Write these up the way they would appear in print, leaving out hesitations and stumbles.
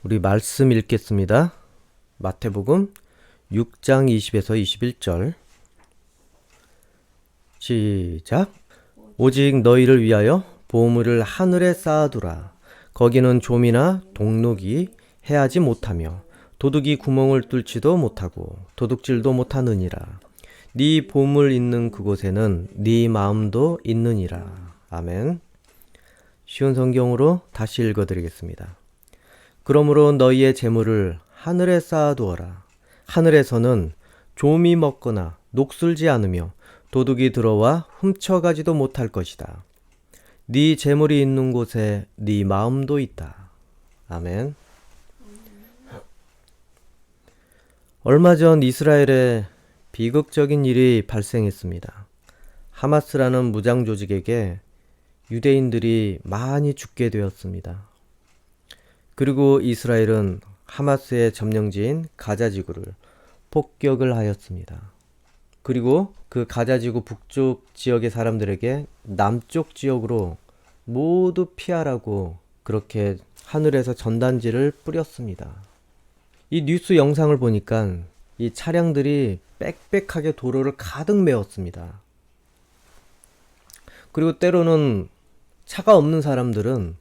우리 말씀 읽겠습니다. 마태복음 6장 20에서 21절. 시작. 오직 너희를 위하여 보물을 하늘에 쌓아두라. 거기는 좀이나 동록이 해하지 못하며 도둑이 구멍을 뚫지도 못하고 도둑질도 못하느니라. 네 보물 있는 그곳에는 네 마음도 있느니라. 아멘. 쉬운 성경으로 다시 읽어드리겠습니다. 그러므로 너희의 재물을 하늘에 쌓아두어라. 하늘에서는 좀이 먹거나 녹슬지 않으며 도둑이 들어와 훔쳐가지도 못할 것이다. 네 재물이 있는 곳에 네 마음도 있다. 아멘. 얼마 전 이스라엘에 비극적인 일이 발생했습니다. 하마스라는 무장 조직에게 유대인들이 많이 죽게 되었습니다. 그리고 이스라엘은 하마스의 점령지인 가자지구를 폭격을 하였습니다. 그리고 그 가자지구 북쪽 지역의 사람들에게 남쪽 지역으로 모두 피하라고 그렇게 하늘에서 전단지를 뿌렸습니다. 이 뉴스 영상을 보니까 이 차량들이 빽빽하게 도로를 가득 메웠습니다. 그리고 때로는 차가 없는 사람들은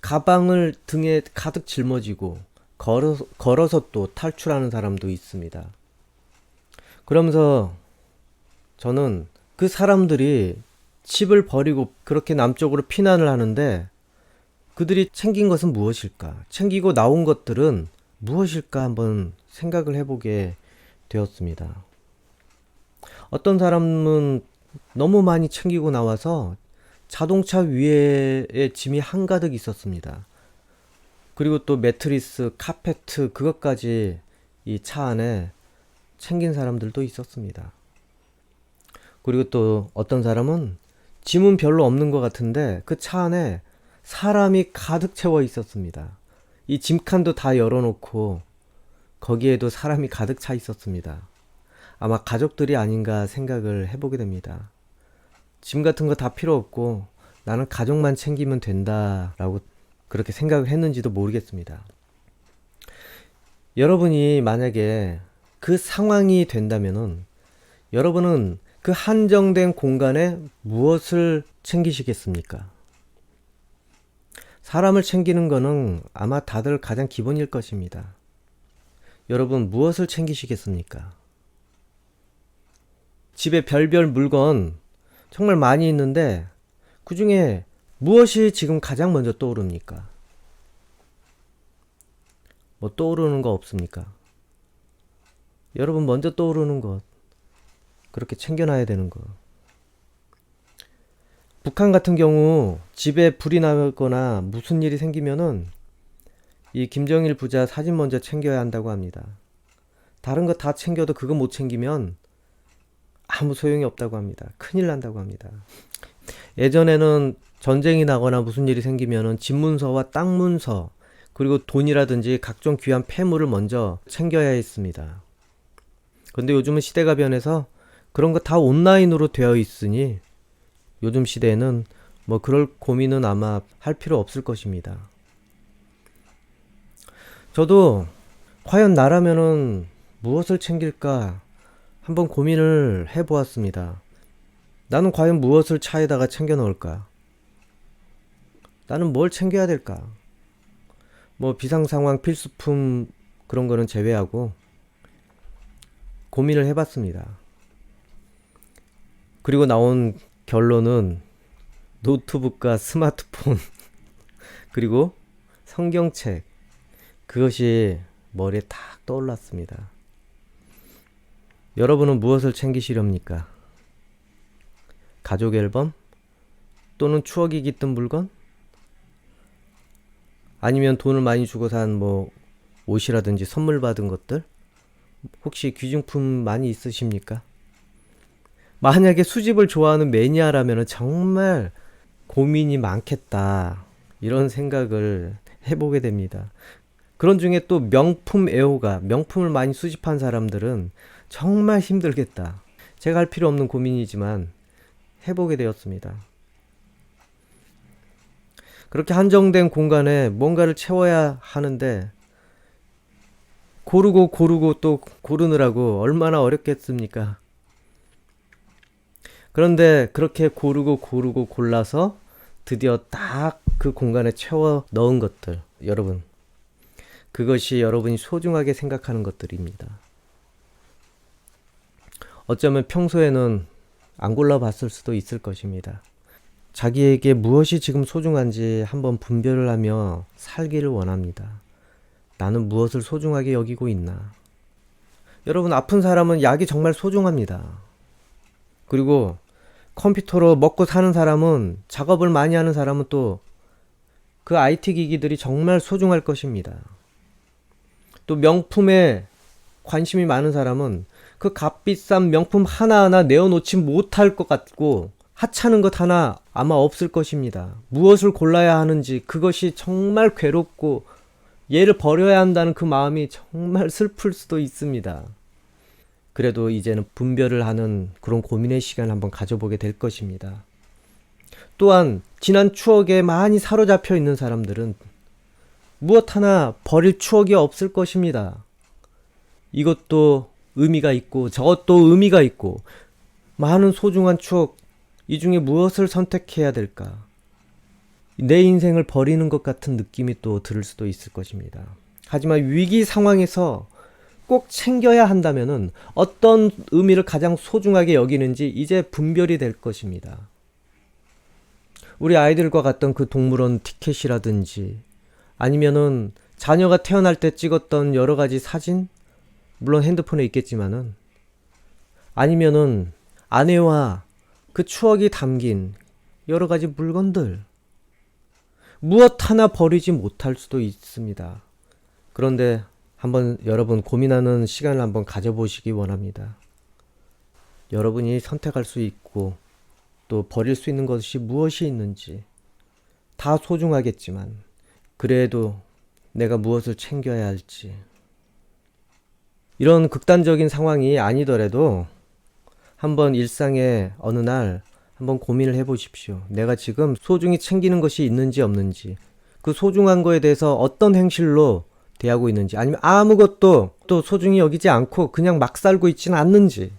가방을 등에 가득 짊어지고 걸어서 또 탈출하는 사람도 있습니다. 그러면서 저는 그 사람들이 집을 버리고 그렇게 남쪽으로 피난을 하는데 그들이 챙긴 것은 무엇일까? 챙기고 나온 것들은 무엇일까 한번 생각을 해보게 되었습니다. 어떤 사람은 너무 많이 챙기고 나와서 자동차 위에 짐이 한가득 있었습니다. 그리고 또 매트리스, 카페트 그것까지 이 차 안에 챙긴 사람들도 있었습니다. 그리고 또 어떤 사람은 짐은 별로 없는 것 같은데 그 차 안에 사람이 가득 채워 있었습니다. 이 짐칸도 다 열어놓고 거기에도 사람이 가득 차 있었습니다. 아마 가족들이 아닌가 생각을 해보게 됩니다. 짐 같은 거 다 필요 없고 나는 가족만 챙기면 된다라고 그렇게 생각을 했는지도 모르겠습니다. 여러분이 만약에 그 상황이 된다면은 여러분은 그 한정된 공간에 무엇을 챙기시겠습니까? 사람을 챙기는 거는 아마 다들 가장 기본일 것입니다. 여러분 무엇을 챙기시겠습니까? 집에 별별 물건 정말 많이 있는데 그 중에 무엇이 지금 가장 먼저 떠오릅니까? 뭐 떠오르는 거 없습니까? 여러분 먼저 떠오르는 것 그렇게 챙겨놔야 되는 거. 북한 같은 경우 집에 불이 나거나 무슨 일이 생기면은 이 김정일 부자 사진 먼저 챙겨야 한다고 합니다. 다른 거 다 챙겨도 그거 못 챙기면 아무 소용이 없다고 합니다. 큰일 난다고 합니다. 예전에는 전쟁이 나거나 무슨 일이 생기면은 집문서와 땅 문서 그리고 돈이라든지 각종 귀한 폐물을 먼저 챙겨야 했습니다. 근데 요즘은 시대가 변해서 그런 거 다 온라인으로 되어 있으니 요즘 시대에는 뭐 그럴 고민은 아마 할 필요 없을 것입니다. 저도 과연 나라면은 무엇을 챙길까 한번 고민을 해보았습니다. 나는 과연 무엇을 차에다가 챙겨 넣을까? 나는 뭘 챙겨야 될까? 뭐 비상상황 필수품 그런 거는 제외하고 고민을 해봤습니다. 그리고 나온 결론은 노트북과 스마트폰 그리고 성경책 그것이 머리에 탁 떠올랐습니다. 여러분은 무엇을 챙기시렵니까? 가족 앨범? 또는 추억이 깃든 물건? 아니면 돈을 많이 주고 산 뭐 옷이라든지 선물 받은 것들? 혹시 귀중품 많이 있으십니까? 만약에 수집을 좋아하는 매니아라면 정말 고민이 많겠다 이런 생각을 해보게 됩니다. 그런 중에 또 명품 애호가 명품을 많이 수집한 사람들은 정말 힘들겠다. 제가 할 필요 없는 고민이지만 해보게 되었습니다. 그렇게 한정된 공간에 뭔가를 채워야 하는데 고르고 또 고르느라고 얼마나 어렵겠습니까? 그런데 그렇게 고르고 골라서 드디어 딱 그 공간에 채워 넣은 것들, 여러분, 그것이 여러분이 소중하게 생각하는 것들입니다. 어쩌면 평소에는 안 골라봤을 수도 있을 것입니다. 자기에게 무엇이 지금 소중한지 한번 분별을 하며 살기를 원합니다. 나는 무엇을 소중하게 여기고 있나? 여러분, 아픈 사람은 약이 정말 소중합니다. 그리고 컴퓨터로 먹고 사는 사람은, 작업을 많이 하는 사람은 또 그 IT 기기들이 정말 소중할 것입니다. 또 명품에 관심이 많은 사람은 그 값비싼 명품 하나하나 내어놓지 못할 것 같고 하찮은 것 하나 아마 없을 것입니다. 무엇을 골라야 하는지 그것이 정말 괴롭고 얘를 버려야 한다는 그 마음이 정말 슬플 수도 있습니다. 그래도 이제는 분별을 하는 그런 고민의 시간을 한번 가져보게 될 것입니다. 또한 지난 추억에 많이 사로잡혀 있는 사람들은 무엇 하나 버릴 추억이 없을 것입니다. 이것도 의미가 있고 저것도 의미가 있고 많은 소중한 추억, 이 중에 무엇을 선택해야 될까? 내 인생을 버리는 것 같은 느낌이 또 들을 수도 있을 것입니다. 하지만 위기 상황에서 꼭 챙겨야 한다면은 어떤 의미를 가장 소중하게 여기는지 이제 분별이 될 것입니다. 우리 아이들과 갔던 그 동물원 티켓이라든지 아니면은 자녀가 태어날 때 찍었던 여러 가지 사진, 물론 핸드폰에 있겠지만은, 아니면은 아내와 그 추억이 담긴 여러 가지 물건들, 무엇 하나 버리지 못할 수도 있습니다. 그런데 한번 여러분 고민하는 시간을 한번 가져보시기 원합니다. 여러분이 선택할 수 있고 또 버릴 수 있는 것이 무엇이 있는지, 다 소중하겠지만 그래도 내가 무엇을 챙겨야 할지, 이런 극단적인 상황이 아니더라도 한번 일상의 어느 날 한번 고민을 해보십시오. 내가 지금 소중히 챙기는 것이 있는지 없는지, 그 소중한 거에 대해서 어떤 행실로 대하고 있는지, 아니면 아무것도 또 소중히 여기지 않고 그냥 막 살고 있지는 않는지,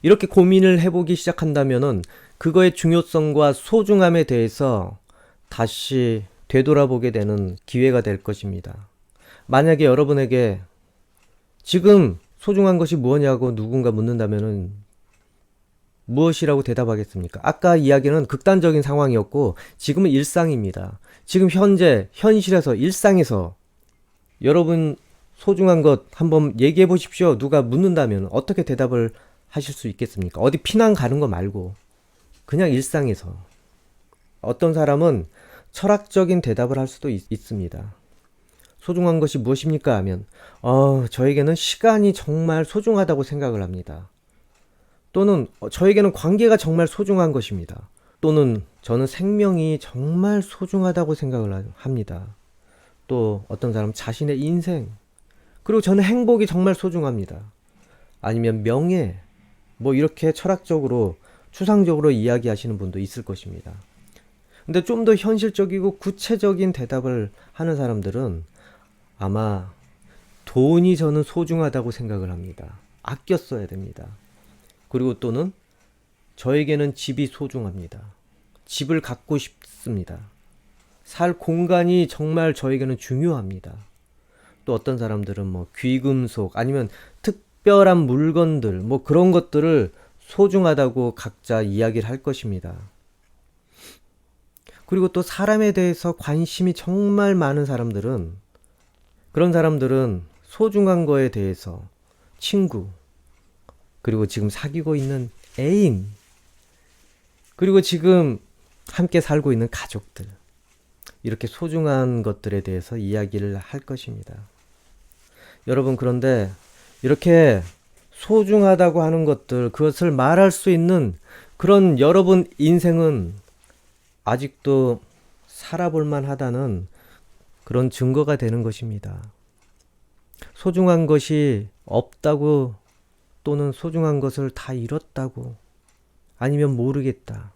이렇게 고민을 해보기 시작한다면은 그거의 중요성과 소중함에 대해서 다시 되돌아보게 되는 기회가 될 것입니다. 만약에 여러분에게 지금 소중한 것이 무엇이냐고 누군가 묻는다면은 무엇이라고 대답하겠습니까? 아까 이야기는 극단적인 상황이었고 지금은 일상입니다. 지금 현재 현실에서, 일상에서 여러분 소중한 것 한번 얘기해 보십시오. 누가 묻는다면 어떻게 대답을 하실 수 있겠습니까? 어디 피난 가는 거 말고 그냥 일상에서. 어떤 사람은 철학적인 대답을 할 수도 있습니다. 소중한 것이 무엇입니까? 하면 저에게는 시간이 정말 소중하다고 생각을 합니다. 또는 저에게는 관계가 정말 소중한 것입니다. 또는 저는 생명이 정말 소중하다고 생각을 합니다. 또 어떤 사람 자신의 인생, 그리고 저는 행복이 정말 소중합니다. 아니면 명예, 뭐 이렇게 철학적으로 추상적으로 이야기하시는 분도 있을 것입니다. 근데 좀 더 현실적이고 구체적인 대답을 하는 사람들은 아마 돈이 저는 소중하다고 생각을 합니다. 아껴 써야 됩니다. 그리고 또는 저에게는 집이 소중합니다. 집을 갖고 싶습니다. 살 공간이 정말 저에게는 중요합니다. 또 어떤 사람들은 뭐 귀금속 아니면 특별한 물건들, 뭐 그런 것들을 소중하다고 각자 이야기를 할 것입니다. 그리고 또 사람에 대해서 관심이 정말 많은 사람들은, 그런 사람들은 소중한 거에 대해서 친구, 그리고 지금 사귀고 있는 애인, 그리고 지금 함께 살고 있는 가족들, 이렇게 소중한 것들에 대해서 이야기를 할 것입니다. 여러분, 그런데 이렇게 소중하다고 하는 것들, 그것을 말할 수 있는 그런 여러분 인생은 아직도 살아볼 만하다는 그런 증거가 되는 것입니다. 소중한 것이 없다고, 또는 소중한 것을 다 잃었다고, 아니면 모르겠다,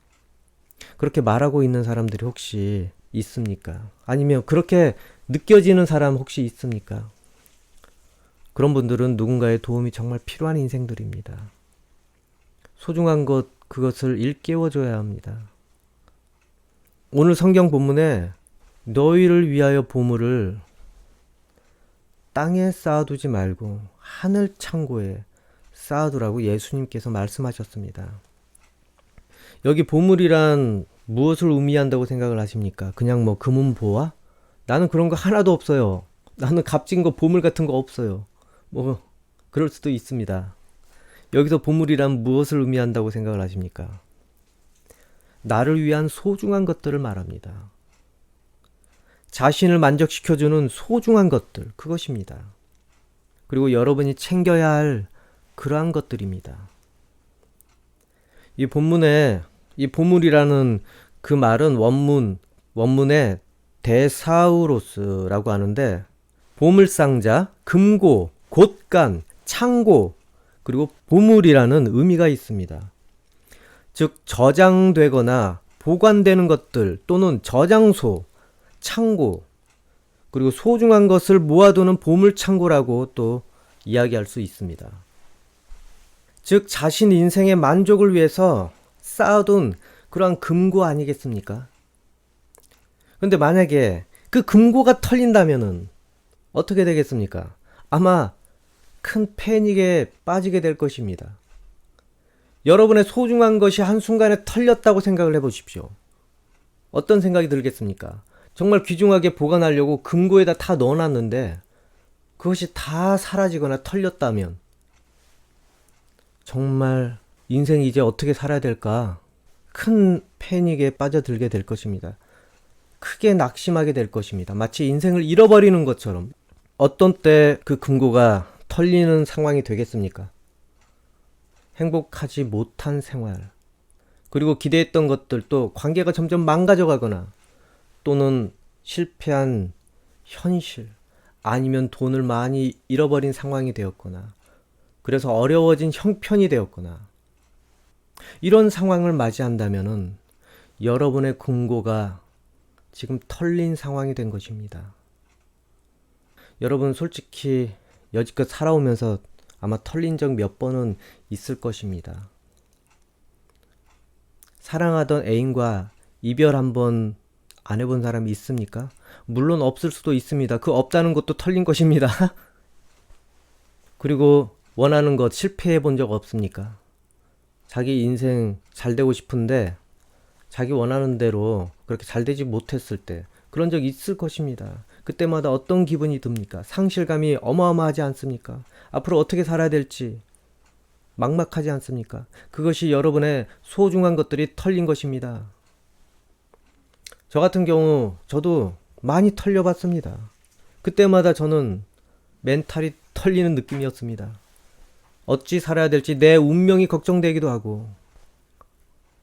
그렇게 말하고 있는 사람들이 혹시 있습니까? 아니면 그렇게 느껴지는 사람 혹시 있습니까? 그런 분들은 누군가의 도움이 정말 필요한 인생들입니다. 소중한 것, 그것을 일깨워줘야 합니다. 오늘 성경 본문에 너희를 위하여 보물을 땅에 쌓아두지 말고 하늘 창고에 쌓아두라고 예수님께서 말씀하셨습니다. 여기 보물이란 무엇을 의미한다고 생각을 하십니까? 그냥 뭐 금은보화? 나는 그런 거 하나도 없어요. 나는 값진 거 보물 같은 거 없어요. 뭐 그럴 수도 있습니다. 여기서 보물이란 무엇을 의미한다고 생각을 하십니까? 나를 위한 소중한 것들을 말합니다. 자신을 만족시켜주는 소중한 것들, 그것입니다. 그리고 여러분이 챙겨야 할 그러한 것들입니다. 이 본문에 이 보물이라는 그 말은 원문에 데사우로스라고 하는데 보물상자, 금고, 곳간, 창고, 그리고 보물이라는 의미가 있습니다. 즉 저장되거나 보관되는 것들 또는 저장소, 창고, 그리고 소중한 것을 모아두는 보물창고라고 또 이야기할 수 있습니다. 즉 자신 인생의 만족을 위해서 쌓아둔 그러한 금고 아니겠습니까? 근데 만약에 그 금고가 털린다면은 어떻게 되겠습니까? 아마 큰 패닉에 빠지게 될 것입니다. 여러분의 소중한 것이 한순간에 털렸다고 생각을 해보십시오. 어떤 생각이 들겠습니까? 정말 귀중하게 보관하려고 금고에다 다 넣어놨는데 그것이 다 사라지거나 털렸다면 정말 인생이 이제 어떻게 살아야 될까? 큰 패닉에 빠져들게 될 것입니다. 크게 낙심하게 될 것입니다. 마치 인생을 잃어버리는 것처럼. 어떤 때 그 금고가 털리는 상황이 되겠습니까? 행복하지 못한 생활, 그리고 기대했던 것들도 관계가 점점 망가져가거나 또는 실패한 현실, 아니면 돈을 많이 잃어버린 상황이 되었거나 그래서 어려워진 형편이 되었거나 이런 상황을 맞이한다면은 여러분의 금고가 지금 털린 상황이 된 것입니다. 여러분 솔직히 여지껏 살아오면서 아마 털린 적 몇 번은 있을 것입니다. 사랑하던 애인과 이별 한번 안 해본 사람이 있습니까? 물론 없을 수도 있습니다. 그 없다는 것도 털린 것입니다. 그리고 원하는 것 실패해 본 적 없습니까? 자기 인생 잘 되고 싶은데 자기 원하는 대로 그렇게 잘 되지 못했을 때 그런 적 있을 것입니다. 그때마다 어떤 기분이 듭니까? 상실감이 어마어마하지 않습니까? 앞으로 어떻게 살아야 될지 막막하지 않습니까? 그것이 여러분의 소중한 것들이 털린 것입니다. 저 같은 경우 저도 많이 털려봤습니다. 그때마다 저는 멘탈이 털리는 느낌이었습니다. 어찌 살아야 될지 내 운명이 걱정되기도 하고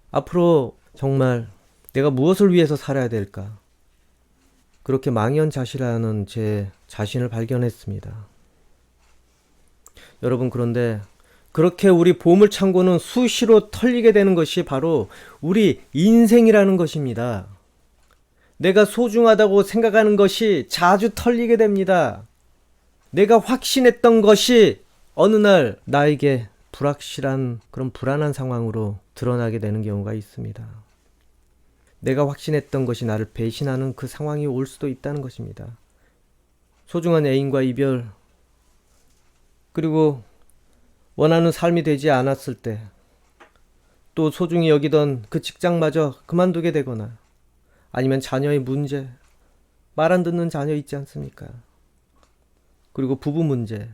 앞으로 정말 내가 무엇을 위해서 살아야 될까? 그렇게 망연자실하는 제 자신을 발견했습니다. 여러분, 그런데 그렇게 우리 보물창고는 수시로 털리게 되는 것이 바로 우리 인생이라는 것입니다. 내가 소중하다고 생각하는 것이 자주 털리게 됩니다. 내가 확신했던 것이 어느 날 나에게 불확실한 그런 불안한 상황으로 드러나게 되는 경우가 있습니다. 내가 확신했던 것이 나를 배신하는 그 상황이 올 수도 있다는 것입니다. 소중한 애인과 이별, 그리고 원하는 삶이 되지 않았을 때, 또 소중히 여기던 그 직장마저 그만두게 되거나, 아니면 자녀의 문제, 말 안 듣는 자녀 있지 않습니까? 그리고 부부 문제,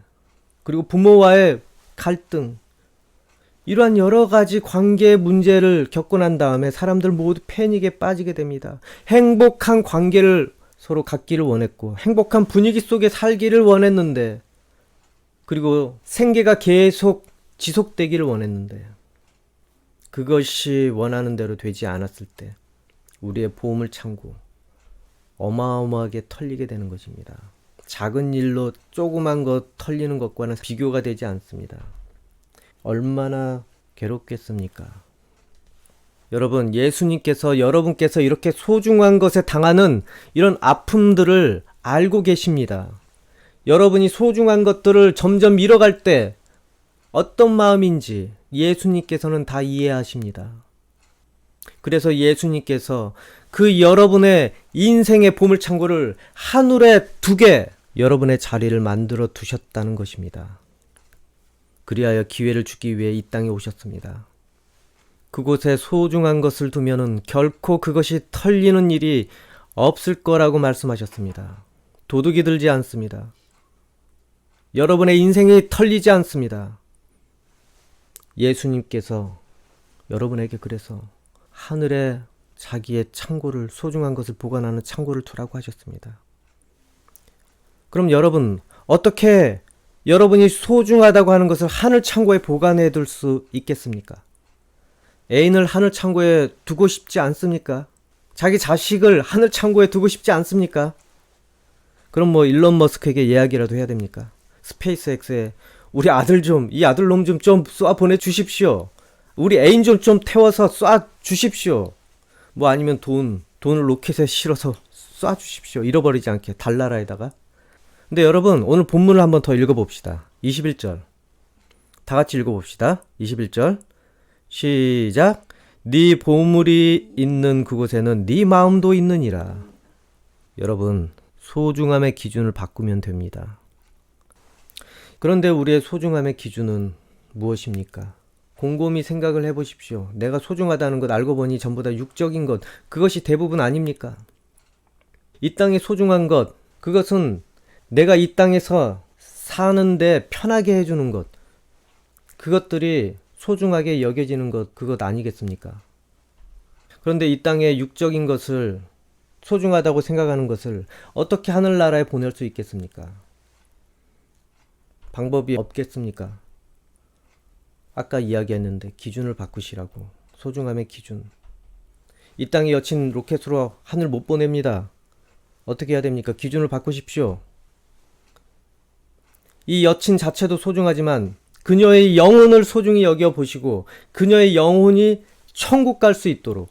그리고 부모와의 갈등, 이러한 여러 가지 관계의 문제를 겪고 난 다음에 사람들 모두 패닉에 빠지게 됩니다. 행복한 관계를 서로 갖기를 원했고 행복한 분위기 속에 살기를 원했는데, 그리고 생계가 계속 지속되기를 원했는데 그것이 원하는 대로 되지 않았을 때 우리의 보물창고 어마어마하게 털리게 되는 것입니다. 작은 일로 조그만 것 털리는 것과는 비교가 되지 않습니다. 얼마나 괴롭겠습니까? 여러분, 예수님께서 여러분께서 이렇게 소중한 것에 당하는 이런 아픔들을 알고 계십니다. 여러분이 소중한 것들을 점점 잃어갈 때 어떤 마음인지 예수님께서는 다 이해하십니다. 그래서 예수님께서 그 여러분의 인생의 보물창고를 하늘에 두게 여러분의 자리를 만들어 두셨다는 것입니다. 그리하여 기회를 주기 위해 이 땅에 오셨습니다. 그곳에 소중한 것을 두면은 결코 그것이 털리는 일이 없을 거라고 말씀하셨습니다. 도둑이 들지 않습니다. 여러분의 인생이 털리지 않습니다. 예수님께서 여러분에게 그래서 하늘에 자기의 창고를, 소중한 것을 보관하는 창고를 두라고 하셨습니다. 그럼 여러분, 어떻게 여러분이 소중하다고 하는 것을 하늘 창고에 보관해 둘 수 있겠습니까? 애인을 하늘 창고에 두고 싶지 않습니까? 자기 자식을 하늘 창고에 두고 싶지 않습니까? 그럼 뭐 일론 머스크에게 이야기라도 해야 됩니까? 스페이스X에 우리 아들 좀, 이 아들놈 좀 쏴 보내주십시오. 우리 애인 좀 태워서 쏴 주십시오. 뭐 아니면 돈을 로켓에 실어서 쏴 주십시오. 잃어버리지 않게 달나라에다가. 근데 여러분, 오늘 본문을 한번 더 읽어봅시다. 21절. 다 같이 읽어봅시다. 21절. 시작. 네 보물이 있는 그곳에는 네 마음도 있느니라. 여러분, 소중함의 기준을 바꾸면 됩니다. 그런데 우리의 소중함의 기준은 무엇입니까? 곰곰이 생각을 해보십시오. 내가 소중하다는 것 알고 보니 전부 다 육적인 것, 그것이 대부분 아닙니까? 이 땅의 소중한 것, 그것은 내가 이 땅에서 사는데 편하게 해주는 것, 그것들이 소중하게 여겨지는 것, 그것 아니겠습니까? 그런데 이 땅의 육적인 것을, 소중하다고 생각하는 것을 어떻게 하늘나라에 보낼 수 있겠습니까? 방법이 없겠습니까? 아까 이야기했는데 기준을 바꾸시라고. 소중함의 기준. 이 땅의 여친 로켓으로 하늘 못 보냅니다. 어떻게 해야 됩니까? 기준을 바꾸십시오. 이 여친 자체도 소중하지만 그녀의 영혼을 소중히 여겨보시고 그녀의 영혼이 천국 갈 수 있도록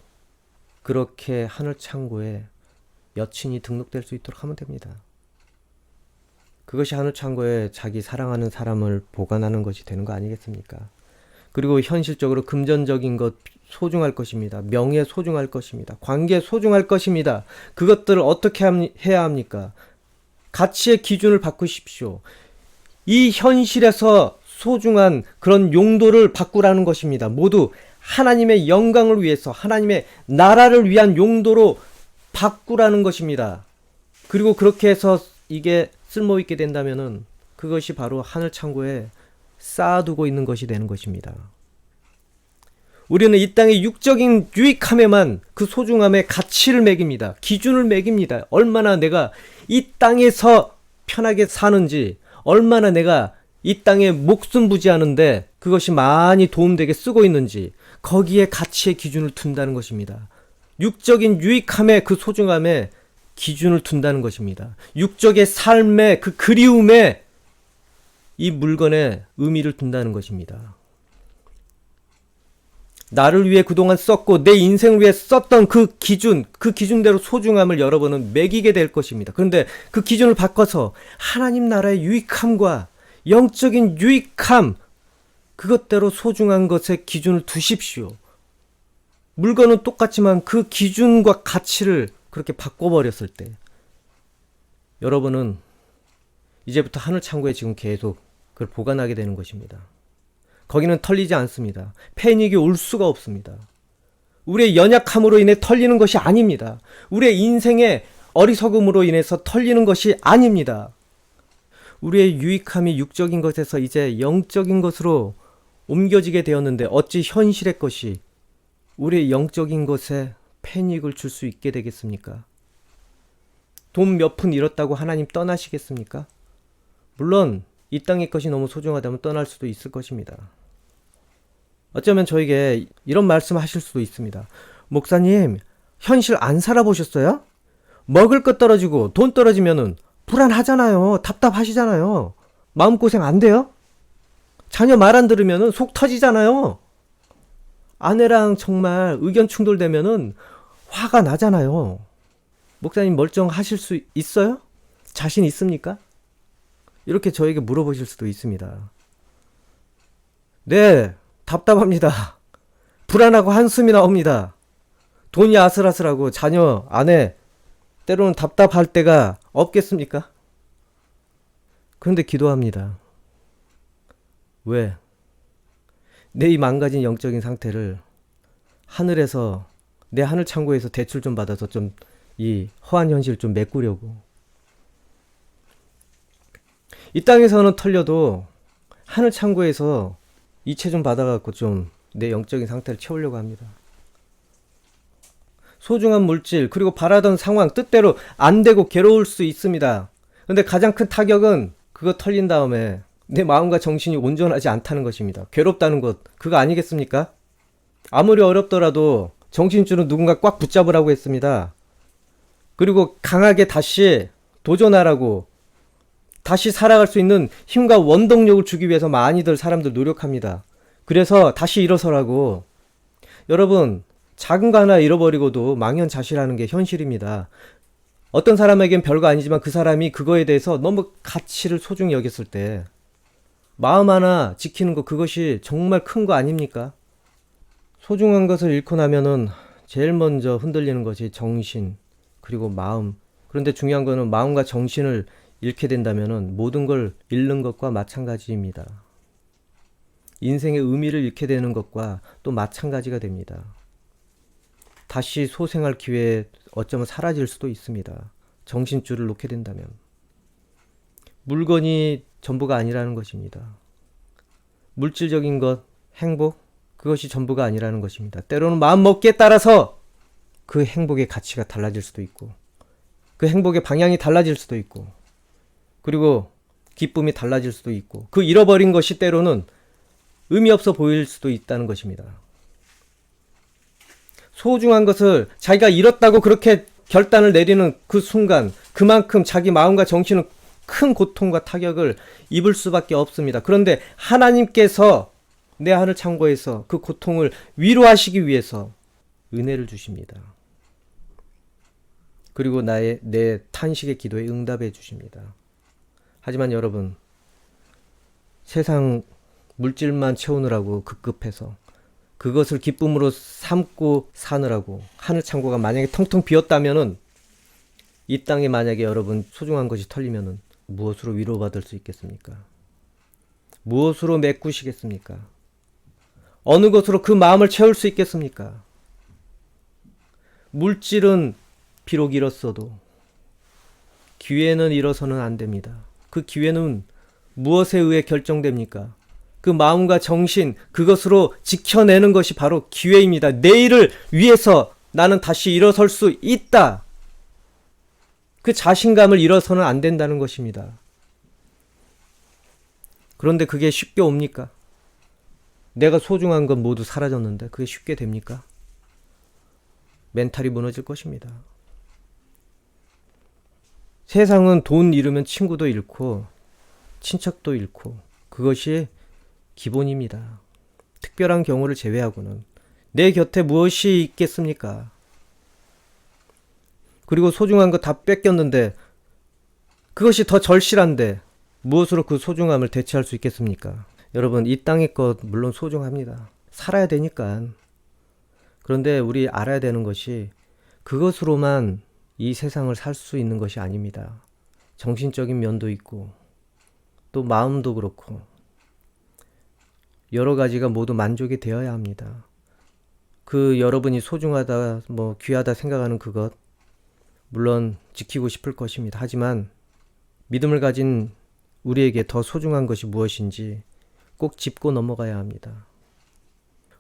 그렇게 하늘 창고에 여친이 등록될 수 있도록 하면 됩니다. 그것이 하늘 창고에 자기 사랑하는 사람을 보관하는 것이 되는 거 아니겠습니까? 그리고 현실적으로 금전적인 것 소중할 것입니다. 명예 소중할 것입니다. 관계 소중할 것입니다. 그것들을 어떻게 해야 합니까? 가치의 기준을 바꾸십시오. 이 현실에서 소중한 그런 용도를 바꾸라는 것입니다. 모두 하나님의 영광을 위해서, 하나님의 나라를 위한 용도로 바꾸라는 것입니다. 그리고 그렇게 해서 이게 쓸모있게 된다면은 그것이 바로 하늘 창고에 쌓아두고 있는 것이 되는 것입니다. 우리는 이 땅의 육적인 유익함에만 그 소중함의 가치를 매깁니다. 기준을 매깁니다. 얼마나 내가 이 땅에서 편하게 사는지, 얼마나 내가 이 땅에 목숨 부지하는데 그것이 많이 도움되게 쓰고 있는지, 거기에 가치의 기준을 둔다는 것입니다. 육적인 유익함의 그 소중함에 기준을 둔다는 것입니다. 육적의 삶의 그 그리움에 이 물건에 의미를 둔다는 것입니다. 나를 위해 그동안 썼고 내 인생을 위해 썼던 그 기준대로 소중함을 여러분은 매기게 될 것입니다. 그런데 그 기준을 바꿔서 하나님 나라의 유익함과 영적인 유익함, 그것대로 소중한 것에 기준을 두십시오. 물건은 똑같지만 그 기준과 가치를 그렇게 바꿔버렸을 때 여러분은 이제부터 하늘 창고에 지금 계속 그걸 보관하게 되는 것입니다. 거기는 털리지 않습니다. 패닉이 올 수가 없습니다. 우리의 연약함으로 인해 털리는 것이 아닙니다. 우리의 인생의 어리석음으로 인해서 털리는 것이 아닙니다. 우리의 유익함이 육적인 것에서 이제 영적인 것으로 옮겨지게 되었는데 어찌 현실의 것이 우리의 영적인 것에 패닉을 줄 수 있게 되겠습니까? 돈 몇 푼 잃었다고 하나님 떠나시겠습니까? 물론 이 땅의 것이 너무 소중하다면 떠날 수도 있을 것입니다. 어쩌면 저에게 이런 말씀 하실 수도 있습니다. 목사님, 현실 안 살아보셨어요? 먹을 것 떨어지고 돈 떨어지면은 불안하잖아요. 답답하시잖아요. 마음고생 안 돼요? 자녀 말 안 들으면은 속 터지잖아요. 아내랑 정말 의견 충돌되면은 화가 나잖아요. 목사님 멀쩡하실 수 있어요? 자신 있습니까? 이렇게 저에게 물어보실 수도 있습니다. 네, 답답합니다. 불안하고 한숨이 나옵니다. 돈이 아슬아슬하고 자녀, 아내, 때로는 답답할 때가 없겠습니까? 그런데 기도합니다. 왜? 내 이 망가진 영적인 상태를 하늘에서, 내 하늘 창고에서 대출 좀 받아서 좀 이 허한 현실을 좀 메꾸려고. 이 땅에서는 털려도 하늘 창고에서 이체 좀 받아갖고 좀 내 영적인 상태를 채우려고 합니다. 소중한 물질, 그리고 바라던 상황, 뜻대로 안 되고 괴로울 수 있습니다. 근데 가장 큰 타격은 그거 털린 다음에 내 마음과 정신이 온전하지 않다는 것입니다. 괴롭다는 것, 그거 아니겠습니까? 아무리 어렵더라도 정신줄은 누군가 꽉 붙잡으라고 했습니다. 그리고 강하게 다시 도전하라고, 다시 살아갈 수 있는 힘과 원동력을 주기 위해서 많이들 사람들 노력합니다. 그래서 다시 일어서라고. 여러분, 작은 거 하나 잃어버리고도 망연자실하는 게 현실입니다. 어떤 사람에겐 별거 아니지만 그 사람이 그거에 대해서 너무 가치를 소중히 여겼을 때 마음 하나 지키는 거, 그것이 정말 큰 거 아닙니까? 소중한 것을 잃고 나면은 제일 먼저 흔들리는 것이 정신, 그리고 마음. 그런데 중요한 거는 마음과 정신을 잃게 된다면은 모든 걸 잃는 것과 마찬가지입니다. 인생의 의미를 잃게 되는 것과 또 마찬가지가 됩니다. 다시 소생할 기회에 어쩌면 사라질 수도 있습니다. 정신줄을 놓게 된다면. 물건이 전부가 아니라는 것입니다. 물질적인 것, 행복, 그것이 전부가 아니라는 것입니다. 때로는 마음먹기에 따라서 그 행복의 가치가 달라질 수도 있고, 그 행복의 방향이 달라질 수도 있고, 그리고 기쁨이 달라질 수도 있고, 그 잃어버린 것이 때로는 의미 없어 보일 수도 있다는 것입니다. 소중한 것을 자기가 잃었다고 그렇게 결단을 내리는 그 순간, 그만큼 자기 마음과 정신은 큰 고통과 타격을 입을 수밖에 없습니다. 그런데 하나님께서 내 하늘 창고에서 그 고통을 위로하시기 위해서 은혜를 주십니다. 그리고 내 탄식의 기도에 응답해 주십니다. 하지만 여러분, 세상 물질만 채우느라고 급급해서 그것을 기쁨으로 삼고 사느라고 하늘 창고가 만약에 텅텅 비었다면은, 이 땅에 만약에 여러분 소중한 것이 털리면은 무엇으로 위로받을 수 있겠습니까? 무엇으로 메꾸시겠습니까? 어느 것으로 그 마음을 채울 수 있겠습니까? 물질은 비록 잃었어도 기회는 잃어서는 안 됩니다. 그 기회는 무엇에 의해 결정됩니까? 그 마음과 정신, 그것으로 지켜내는 것이 바로 기회입니다. 내일을 위해서 나는 다시 일어설 수 있다. 그 자신감을 잃어서는 안 된다는 것입니다. 그런데 그게 쉽게 옵니까? 내가 소중한 건 모두 사라졌는데 그게 쉽게 됩니까? 멘탈이 무너질 것입니다. 세상은 돈 잃으면 친구도 잃고 친척도 잃고, 그것이 기본입니다. 특별한 경우를 제외하고는 내 곁에 무엇이 있겠습니까? 그리고 소중한 거 다 뺏겼는데 그것이 더 절실한데 무엇으로 그 소중함을 대체할 수 있겠습니까? 여러분, 이 땅의 것 물론 소중합니다. 살아야 되니까. 그런데 우리 알아야 되는 것이 그것으로만 이 세상을 살 수 있는 것이 아닙니다. 정신적인 면도 있고 또 마음도 그렇고 여러 가지가 모두 만족이 되어야 합니다. 그 여러분이 소중하다, 귀하다 생각하는 그것 물론 지키고 싶을 것입니다. 하지만 믿음을 가진 우리에게 더 소중한 것이 무엇인지 꼭 짚고 넘어가야 합니다.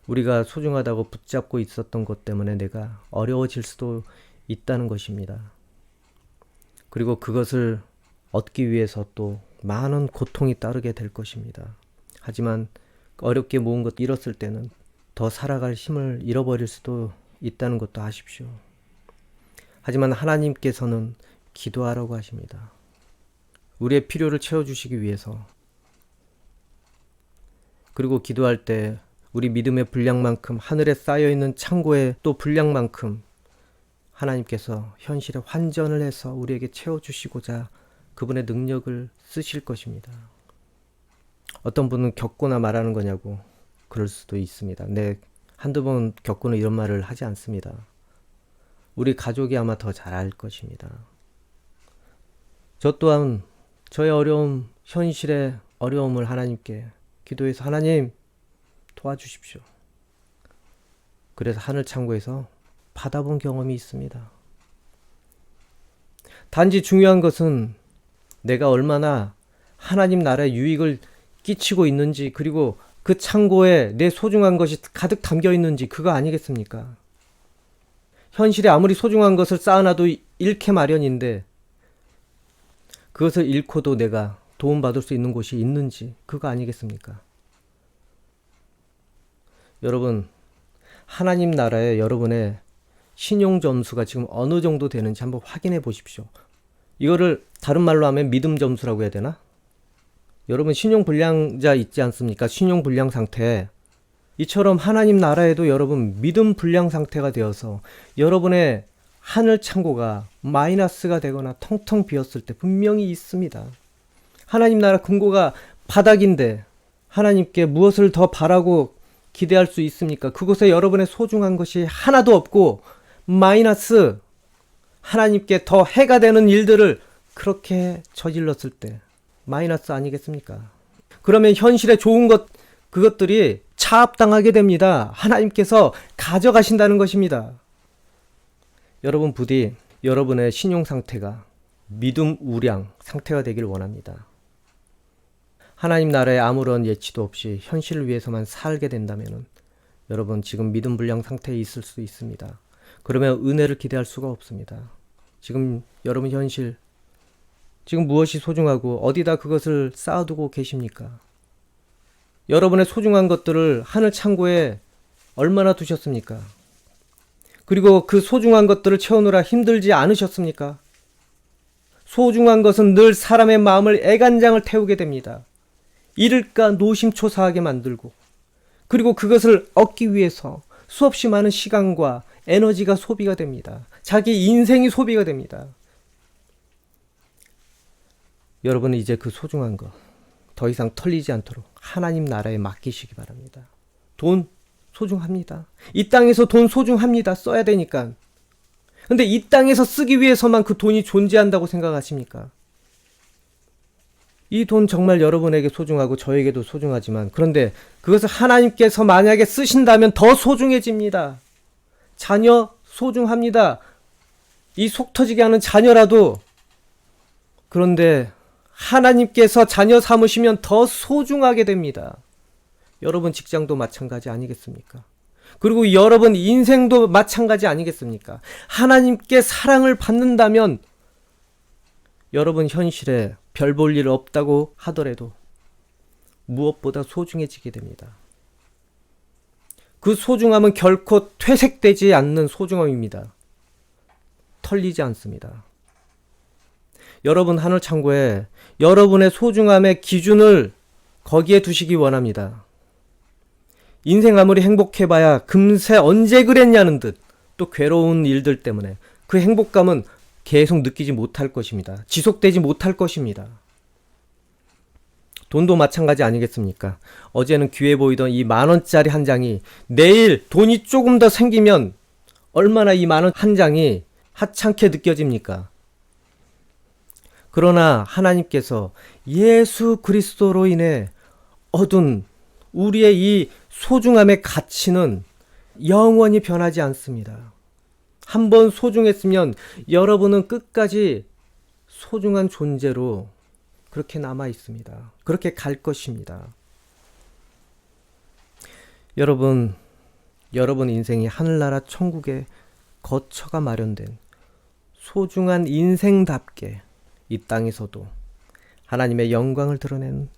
우리가 소중하다고 붙잡고 있었던 것 때문에 내가 어려워질 수도 있다는 것입니다. 그리고 그것을 얻기 위해서 또 많은 고통이 따르게 될 것입니다. 하지만 어렵게 모은 것 잃었을 때는 더 살아갈 힘을 잃어버릴 수도 있다는 것도 아십시오. 하지만 하나님께서는 기도하라고 하십니다. 우리의 필요를 채워주시기 위해서. 그리고 기도할 때 우리 믿음의 분량만큼, 하늘에 쌓여있는 창고의 또 분량만큼 하나님께서 현실에 환전을 해서 우리에게 채워주시고자 그분의 능력을 쓰실 것입니다. 어떤 분은 겪거나 말하는 거냐고 그럴 수도 있습니다. 근데 한두 번 겪고는 이런 말을 하지 않습니다. 우리 가족이 아마 더 잘 알 것입니다. 저 또한 저의 현실의 어려움을 하나님께 기도해서 하나님 도와주십시오. 그래서 하늘 창고에서 받아본 경험이 있습니다. 단지 중요한 것은 내가 얼마나 하나님 나라의 유익을 끼치고 있는지, 그리고 그 창고에 내 소중한 것이 가득 담겨 있는지, 그거 아니겠습니까? 현실에 아무리 소중한 것을 쌓아놔도 잃게 마련인데 그것을 잃고도 내가 도움받을 수 있는 곳이 있는지, 그거 아니겠습니까? 여러분, 하나님 나라에 여러분의 신용 점수가 지금 어느 정도 되는지 한번 확인해 보십시오. 이거를 다른 말로 하면 믿음 점수라고 해야 되나? 여러분 신용 불량자 있지 않습니까? 신용 불량 상태. 이처럼 하나님 나라에도 여러분 믿음 불량 상태가 되어서 여러분의 하늘 창고가 마이너스가 되거나 텅텅 비었을 때 분명히 있습니다. 하나님 나라 금고가 바닥인데 하나님께 무엇을 더 바라고 기대할 수 있습니까? 그곳에 여러분의 소중한 것이 하나도 없고 마이너스, 하나님께 더 해가 되는 일들을 그렇게 저질렀을 때 마이너스 아니겠습니까? 그러면 현실에 좋은 것, 그것들이 차압당하게 됩니다. 하나님께서 가져가신다는 것입니다. 여러분 부디 여러분의 신용 상태가 믿음 우량 상태가 되길 원합니다. 하나님 나라에 아무런 예치도 없이 현실을 위해서만 살게 된다면 여러분 지금 믿음 불량 상태에 있을 수 있습니다. 그러면 은혜를 기대할 수가 없습니다. 지금 여러분 현실, 지금 무엇이 소중하고 어디다 그것을 쌓아두고 계십니까? 여러분의 소중한 것들을 하늘 창고에 얼마나 두셨습니까? 그리고 그 소중한 것들을 채우느라 힘들지 않으셨습니까? 소중한 것은 늘 사람의 마음을 애간장을 태우게 됩니다. 잃을까 노심초사하게 만들고, 그리고 그것을 얻기 위해서 수없이 많은 시간과 에너지가 소비가 됩니다. 자기 인생이 소비가 됩니다. 여러분은 이제 그 소중한 것 더 이상 털리지 않도록 하나님 나라에 맡기시기 바랍니다. 돈 소중합니다. 이 땅에서 돈 소중합니다. 써야 되니까. 근데 이 땅에서 쓰기 위해서만 그 돈이 존재한다고 생각하십니까? 이 돈 정말 여러분에게 소중하고 저에게도 소중하지만, 그런데 그것을 하나님께서 만약에 쓰신다면 더 소중해집니다. 자녀 소중합니다. 이 속 터지게 하는 자녀라도. 그런데 하나님께서 자녀 삼으시면 더 소중하게 됩니다. 여러분 직장도 마찬가지 아니겠습니까? 그리고 여러분 인생도 마찬가지 아니겠습니까? 하나님께 사랑을 받는다면 여러분 현실에 별 볼 일 없다고 하더라도 무엇보다 소중해지게 됩니다. 그 소중함은 결코 퇴색되지 않는 소중함입니다. 털리지 않습니다. 여러분 하늘 창고에 여러분의 소중함의 기준을 거기에 두시기 원합니다. 인생 아무리 행복해봐야 금세 언제 그랬냐는 듯 또 괴로운 일들 때문에 그 행복감은 계속 느끼지 못할 것입니다. 지속되지 못할 것입니다. 돈도 마찬가지 아니겠습니까? 어제는 귀해 보이던 이 10,000원짜리 한 장이 내일 돈이 조금 더 생기면 얼마나 이 10,000원 한 장이 하찮게 느껴집니까? 그러나 하나님께서 예수 그리스도로 인해 얻은 우리의 이 소중함의 가치는 영원히 변하지 않습니다. 한번 소중했으면 여러분은 끝까지 소중한 존재로 그렇게 남아 있습니다. 그렇게 갈 것입니다. 여러분 인생이 하늘나라 천국의 거처가 마련된 소중한 인생답게 이 땅에서도 하나님의 영광을 드러낸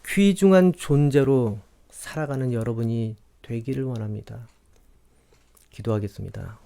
귀중한 존재로 살아가는 여러분이 되기를 원합니다. 기도하겠습니다.